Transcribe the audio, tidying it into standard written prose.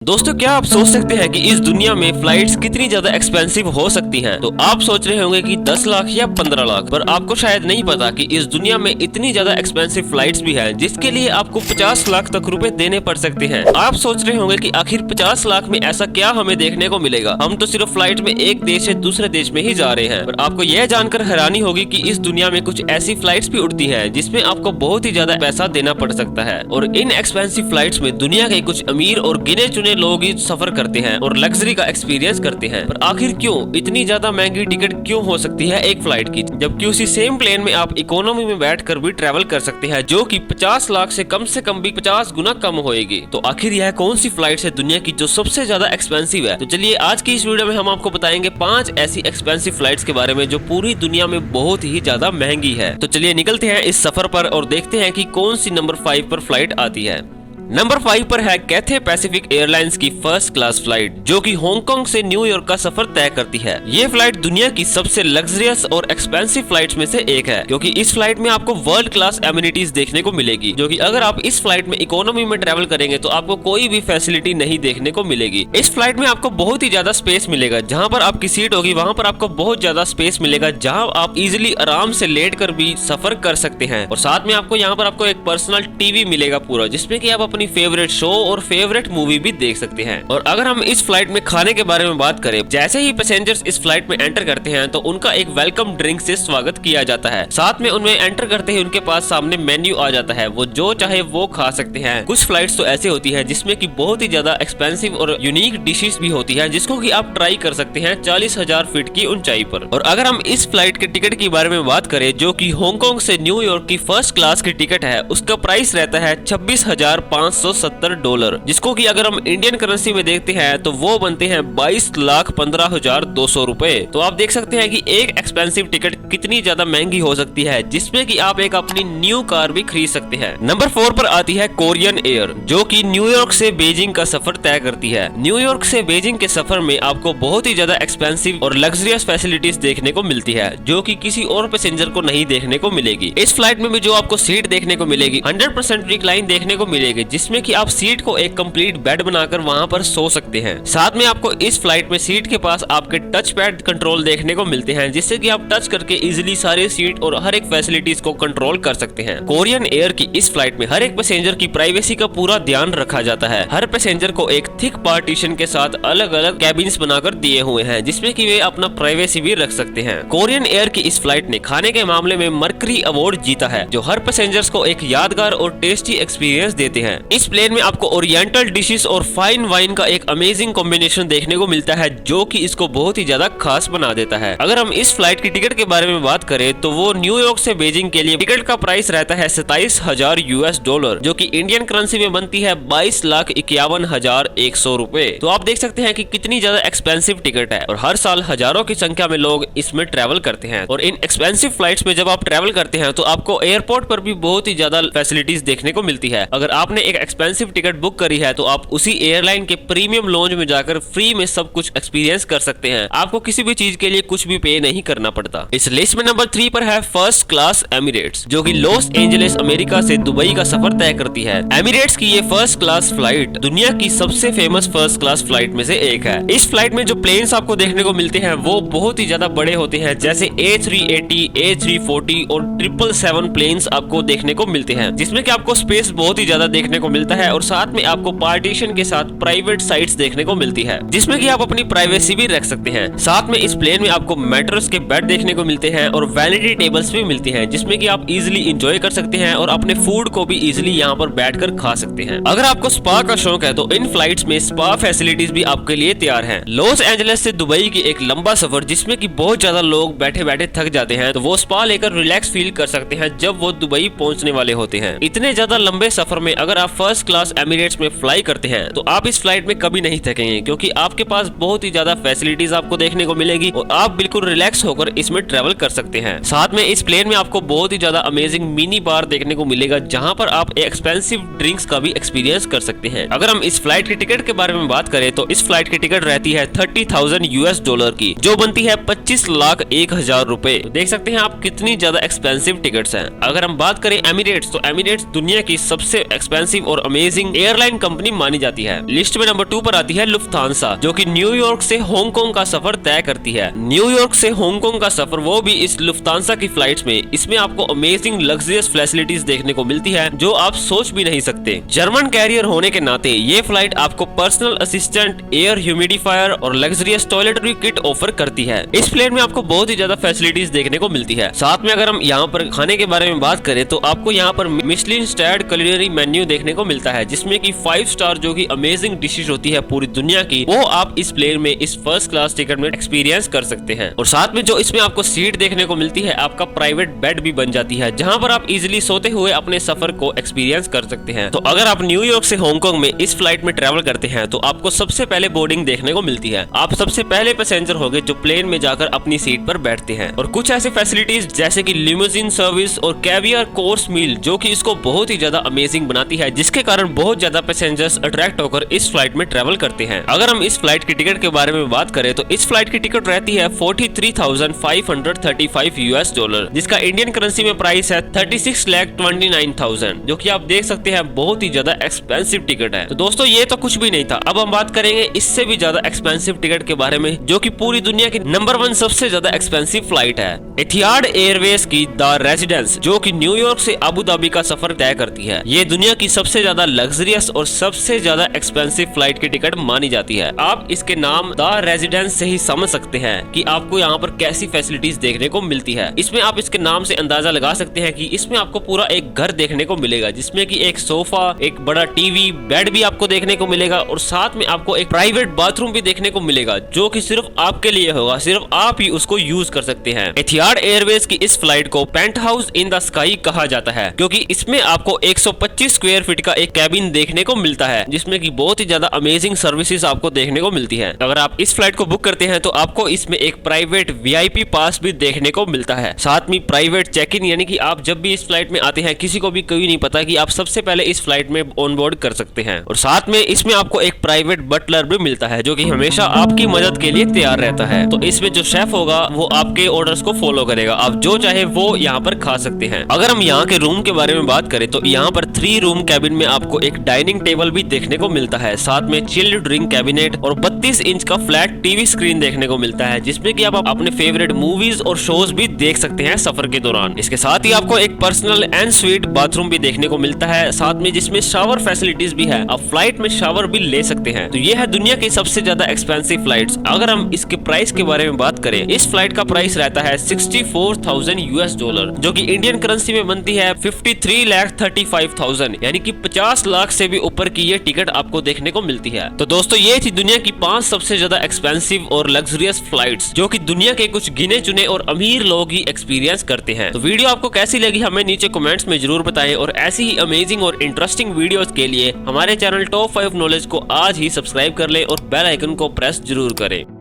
दोस्तों, क्या आप सोच सकते हैं कि इस दुनिया में फ्लाइट्स कितनी ज्यादा एक्सपेंसिव हो सकती हैं? तो आप सोच रहे होंगे कि 10 लाख या 15 लाख, पर आपको शायद नहीं पता कि इस दुनिया में इतनी ज्यादा एक्सपेंसिव फ्लाइट्स भी हैं, जिसके लिए आपको 50 लाख तक रुपए देने पड़ सकते हैं। आप सोच रहे होंगे कि आखिर 50 लाख में ऐसा क्या हमें देखने को मिलेगा? हम तो सिर्फ फ्लाइट में एक देश से दूसरे देश में ही जा रहे हैं। पर आपको यह जानकर हैरानी होगी कि इस दुनिया में कुछ ऐसी फ्लाइट्स भी उड़ती है जिसमें आपको बहुत ही ज्यादा पैसा देना पड़ सकता है। और इन एक्सपेंसिव फ्लाइट्स में दुनिया के कुछ अमीर और गिने चुने लोग ही सफर करते हैं और लग्जरी का एक्सपीरियंस करते हैं। पर आखिर क्यों इतनी ज्यादा महंगी टिकट क्यों हो सकती है एक फ्लाइट की, जबकि उसी सेम प्लेन में आप इकोनॉमी में बैठकर भी ट्रैवल कर सकते हैं, जो कि 50 लाख से कम भी 50 गुना कम होएगी। तो आखिर यह कौन सी फ्लाइट है दुनिया की जो सबसे ज्यादा एक्सपेंसिव है? तो चलिए आज की इस वीडियो में हम आपको बताएंगे 5 ऐसी एक्सपेंसिव फ्लाइट्स के बारे में जो पूरी दुनिया में बहुत ही ज्यादा महंगी है। तो चलिए निकलते हैं इस सफर पर और देखते हैं कि कौन सी नंबर 5 पर फ्लाइट आती है। नंबर 5 पर है कैथे पैसिफिक एयरलाइंस की फर्स्ट क्लास फ्लाइट, जो कि हांगकांग से न्यूयॉर्क का सफर तय करती है। ये फ्लाइट दुनिया की सबसे लग्जरियस और एक्सपेंसिव फ्लाइट्स में से एक है, क्योंकि इस फ्लाइट में आपको वर्ल्ड क्लास एमिनिटीज देखने को मिलेगी, जो कि अगर आप इस फ्लाइट में इकोनॉमी में ट्रैवल करेंगे तो आपको कोई भी फैसिलिटी नहीं देखने को मिलेगी। इस फ्लाइट में आपको बहुत ही ज्यादा स्पेस मिलेगा। जहाँ पर आपकी सीट होगी वहाँ पर आपको बहुत ज्यादा स्पेस मिलेगा, जहाँ आप इजिली आराम से लेट कर भी सफर कर सकते हैं। और साथ में आपको यहाँ पर आपको एक पर्सनल टीवी मिलेगा पूरा, जिसमें कि आप अपनी फेवरेट शो और फेवरेट मूवी भी देख सकते हैं। और अगर हम इस फ्लाइट में खाने के बारे में बात करें, जैसे ही पैसेंजर्स इस फ्लाइट में एंटर करते हैं तो उनका एक वेलकम ड्रिंक से स्वागत किया जाता है। साथ में उनमें एंटर करते ही उनके पास सामने मेन्यू आ जाता है, वो जो चाहे वो खा सकते हैं। कुछ फ्लाइट्स तो ऐसे होती है जिसमें की बहुत ही ज्यादा एक्सपेंसिव और यूनिक डिशेस भी होती है, जिसको की आप ट्राई कर सकते हैं 40,000 फीट की ऊंचाई पर। और अगर हम इस फ्लाइट के टिकट के बारे में बात करें, जो की हांगकांग से न्यूयॉर्क की फर्स्ट क्लास की टिकट है, उसका प्राइस रहता है $26,570, जिसको कि अगर हम इंडियन करेंसी में देखते हैं तो वो बनते हैं 22,15,200 रुपए। तो आप देख सकते हैं कि एक एक्सपेंसिव टिकट कितनी ज्यादा महंगी हो सकती है, जिसमें कि आप एक अपनी न्यू कार भी खरीद सकते हैं। नंबर 4 पर आती है कोरियन एयर, जो कि न्यूयॉर्क से बीजिंग का सफर तय करती है। न्यूयॉर्क से बीजिंग के सफर में आपको बहुत ही ज्यादा एक्सपेंसिव और लग्जरियस फैसिलिटीज देखने को मिलती है, जो कि किसी और पैसेंजर को नहीं देखने को मिलेगी। इस फ्लाइट में भी जो आपको सीट देखने को मिलेगी 100% रिक्लाइन देखने को मिलेगी, जिसमें कि आप सीट को एक कंप्लीट बेड बनाकर वहां पर सो सकते हैं। साथ में आपको इस फ्लाइट में सीट के पास आपके टच पैड कंट्रोल देखने को मिलते हैं, जिससे कि आप टच करके इजीली सारे सीट और हर एक फैसिलिटीज को कंट्रोल कर सकते हैं। कोरियन एयर की इस फ्लाइट में हर एक पैसेंजर की प्राइवेसी का पूरा ध्यान रखा जाता है। हर पैसेंजर को एक थिक पार्टीशन के साथ अलग अलग कैबिन्स बनाकर दिए हुए हैं, जिसमें कि वे अपना प्राइवेसी भी रख सकते हैं। कोरियन एयर की इस फ्लाइट ने खाने के मामले में मर्करी अवार्ड जीता है, जो हर पैसेंजर्स को एक यादगार और टेस्टी एक्सपीरियंस देते हैं। इस प्लेन में आपको ओरिएंटल डिशेस और फाइन वाइन का एक अमेजिंग कॉम्बिनेशन देखने को मिलता है, जो कि इसको बहुत ही ज्यादा खास बना देता है। अगर हम इस फ्लाइट की टिकट के बारे में बात करें तो वो न्यूयॉर्क से बीजिंग के लिए टिकट का प्राइस रहता है $27,000, जो कि इंडियन करेंसी में बनती है 22,51,100 रुपए। तो आप देख सकते हैं कि कितनी ज्यादा एक्सपेंसिव टिकट है, और हर साल हजारों की संख्या में लोग इसमें ट्रैवल करते हैं। और इन एक्सपेंसिव फ्लाइट्स में जब आप ट्रैवल करते हैं तो आपको एयरपोर्ट पर भी बहुत ही ज्यादा फैसिलिटीज देखने को मिलती है। अगर आपने एक एक्सपेंसिव टिकट बुक करी है तो आप उसी एयरलाइन के प्रीमियम लॉन्ज में जाकर फ्री में सब कुछ एक्सपीरियंस कर सकते हैं। आपको किसी भी चीज के लिए कुछ भी पे नहीं करना पड़ता। इस लिस्ट में नंबर 3 पर है फर्स्ट क्लास एमिरेट्स, जो कि लॉस एंजलिस अमेरिका से दुबई का सफर तय करती है। एमिरेट्स की ये फर्स्ट क्लास फ्लाइट दुनिया की सबसे फेमस फर्स्ट क्लास फ्लाइट में से एक है। इस फ्लाइट में जो प्लेन्स आपको देखने को मिलते हैं वो बहुत ही ज्यादा बड़े होते हैं, जैसे A380, A340 और 777 प्लेन्स आपको देखने को मिलते हैं, जिसमें कि आपको स्पेस बहुत ही ज्यादा देखने को मिलता है। और साथ में आपको पार्टीशन के साथ प्राइवेट साइट्स देखने को मिलती है, जिसमें कि आप अपनी प्राइवेसी भी रख सकते हैं। साथ में इस प्लेन में आपको मैट्रेस के बेड देखने को मिलते हैं और वैनिटी टेबल्स भी मिलती हैं, जिसमें कि आप इजीली एंजॉय कर सकते हैं और अपने फूड को भी इजीली यहाँ पर बैठकर खा सकते हैं। अगर आपको स्पा का शौक है तो इन फ्लाइट्स में स्पा फैसिलिटीज भी आपके लिए तैयार हैं। लॉस एंजलिस से दुबई की एक लंबा सफर, जिसमें कि बहुत ज्यादा लोग बैठे बैठे थक जाते हैं, तो वो स्पा लेकर रिलैक्स फील कर सकते हैं जब वो दुबई पहुंचने वाले होते हैं। इतने ज्यादा लंबे सफर में अगर आप फर्स्ट क्लास एमिरेट्स में फ्लाई करते हैं तो आप इस फ्लाइट में कभी नहीं थकेंगे, क्योंकि आपके पास बहुत ही ज्यादा फैसिलिटीज आपको देखने को मिलेगी और आप बिल्कुल रिलैक्स होकर इसमें ट्रेवल कर सकते हैं। साथ में इस प्लेन में आपको बहुत ही ज्यादा अमेजिंग मिनी बार देखने को मिलेगा, जहां पर आप एक्सपेंसिव ड्रिंक्स का भी एक्सपीरियंस कर सकते हैं। अगर हम इस फ्लाइट की टिकट के बारे में बात करें तो इस फ्लाइट की टिकट रहती है $30,000 की, जो बनती है 25,01,000 रुपए। देख सकते हैं आप कितनी ज्यादा एक्सपेंसिव टिकट्स हैं। अगर हम बात करें एमिरेट्स, तो एमिरेट्स दुनिया की सबसे एक्सपेंसिव एक्सपेंसिव और अमेजिंग एयरलाइन कंपनी मानी जाती है। लिस्ट में नंबर 2 पर आती है लुफ्थांसा, जो कि न्यूयॉर्क से हांगकांग का सफर तय करती है। न्यूयॉर्क से हांगकांग का सफर वो भी इस लुफ्थांसा की फ्लाइट्स में। इसमें आपको अमेजिंग लग्जरियस फैसिलिटीज देखने को मिलती है जो आप सोच भी नहीं सकते। जर्मन कैरियर होने के नाते ये फ्लाइट आपको पर्सनल असिस्टेंट, एयर ह्यूमिडिफायर और लग्जरियस टॉयलेटरी किट ऑफर करती है। इस प्लेन में आपको बहुत ही ज्यादा फैसिलिटीज देखने को मिलती है। साथ में अगर हम यहाँ पर खाने के बारे में बात करें तो आपको यहाँ पर मिशलिन स्टार्ड कुलिनरी मेन्यू देखने को मिलता है, जिसमें कि 5 स्टार जो कि अमेजिंग डिशेज होती है पूरी दुनिया की, वो आप इस प्लेन में इस फर्स्ट क्लास टिकट में एक्सपीरियंस कर सकते हैं। और साथ में जो इसमें आपको सीट देखने को मिलती है, आपका प्राइवेट बेड भी बन जाती है, जहाँ पर आप इजिली सोते हुए अपने सफर को एक्सपीरियंस कर सकते हैं। तो अगर आप न्यूयॉर्क से हांगकांग में इस फ्लाइट में ट्रेवल करते हैं तो आपको सबसे पहले बोर्डिंग देखने को मिलती है। आप सबसे पहले पैसेंजर होंगे जो प्लेन में जाकर अपनी सीट पर बैठते हैं। और कुछ ऐसे फैसिलिटीज जैसे कि लिमोजिन सर्विस और कैवियर कोर्स मील जो कि इसको बहुत ही ज्यादा अमेजिंग बनाती है, जिसके कारण बहुत ज्यादा पैसेंजर्स अट्रैक्ट होकर इस फ्लाइट में ट्रेवल करते हैं। अगर हम इस फ्लाइट की टिकट के बारे में बात करें तो इस फ्लाइट की टिकट रहती है $43,535 जिसका इंडियन करेंसी में प्राइस है 36,29,000, जो कि आप देख सकते हैं बहुत ही ज्यादा एक्सपेंसिव टिकट है। तो दोस्तों ये तो कुछ भी नहीं था, अब हम बात करेंगे इससे भी ज्यादा एक्सपेंसिव टिकट के बारे में, जो कि पूरी दुनिया की नंबर 1 सबसे ज्यादा एक्सपेंसिव फ्लाइट है। एथिहाद एयरवेज की द रेजिडेंस, जो कि न्यूयॉर्क से अबू धाबी का सफर तय करती है। ये दुनिया की सबसे ज्यादा लग्जरियस और सबसे ज्यादा एक्सपेंसिव फ्लाइट की टिकट मानी जाती है। आप इसके नाम द रेजिडेंस से ही समझ सकते हैं कि आपको यहाँ पर कैसी फैसिलिटीज देखने को मिलती है। इसमें आप इसके नाम से अंदाजा लगा सकते हैं कि इसमें आपको पूरा एक घर देखने को मिलेगा, जिसमें कि एक सोफा, एक बड़ा टीवी, बेड भी आपको देखने को मिलेगा और साथ में आपको एक प्राइवेट बाथरूम भी देखने को मिलेगा, जो कि सिर्फ आपके लिए होगा, सिर्फ आप ही उसको यूज कर सकते हैं। एथिहाद एयरवेज की इस फ्लाइट को paint house in the sky कहा जाता है, क्योंकि इसमें आपको 125 स्क्वायर फीट का एक कैबिन देखने को मिलता है, जिसमें कि बहुत ही ज्यादा अमेजिंग सर्विसेज आपको देखने को मिलती है। अगर आप इस फ्लाइट को बुक करते हैं तो आपको इसमें एक प्राइवेट वीआईपी पास भी देखने को मिलता है। साथ में प्राइवेट चेक इन, यानी कि आप जब भी इस फ्लाइट में आते हैं किसी को भी कोई नहीं पता कि आप सबसे पहले इस फ्लाइट में ऑन बोर्ड कर सकते हैं। और साथ में इसमें आपको एक प्राइवेट बटलर भी मिलता है, जो कि हमेशा आपकी मदद के लिए तैयार रहता है। तो इसमें जो शेफ होगा वो आपके ऑर्डर्स को फॉलो करेगा, आप जो चाहे वो यहाँ पर खा सकते हैं। अगर हम यहाँ के रूम के बारे में बात करें तो यहाँ पर 3 रूम कैबिन में आपको एक डाइनिंग टेबल भी देखने को मिलता है, साथ में चिल्ड ड्रिंक कैबिनेट और 32 इंच का फ्लैट टीवी स्क्रीन देखने को मिलता है, जिसमें कि आप अपने फेवरेट मूवीज और शोज भी देख सकते हैं सफर के दौरान। इसके साथ ही आपको एक पर्सनल एंड स्वीट बाथरूम भी देखने को मिलता है, साथ में जिसमें शावर फैसिलिटीज भी है, आप फ्लाइट में शावर भी ले सकते हैं। तो ये है दुनिया की सबसे ज्यादा एक्सपेंसिव फ्लाइट्स। अगर हम इसके प्राइस के बारे में बात करें, इस फ्लाइट का प्राइस रहता है $64,000, जो कि इंडियन करेंसी में बनती है 53,35,000, यानी कि 50 लाख से भी ऊपर की ये टिकट आपको देखने को मिलती है। तो दोस्तों ये थी दुनिया की 5 सबसे ज्यादा एक्सपेंसिव और लग्जरियस फ्लाइट्स, जो कि दुनिया के कुछ गिने चुने और अमीर लोग ही एक्सपीरियंस करते हैं। तो वीडियो आपको कैसी लगी हमें नीचे कमेंट्स में जरूर बताएं, और ऐसी ही अमेजिंग और इंटरेस्टिंग वीडियोस के लिए हमारे चैनल टॉप 5 नॉलेज को आज ही सब्सक्राइब कर लें और बेल आइकन को प्रेस जरूर करें।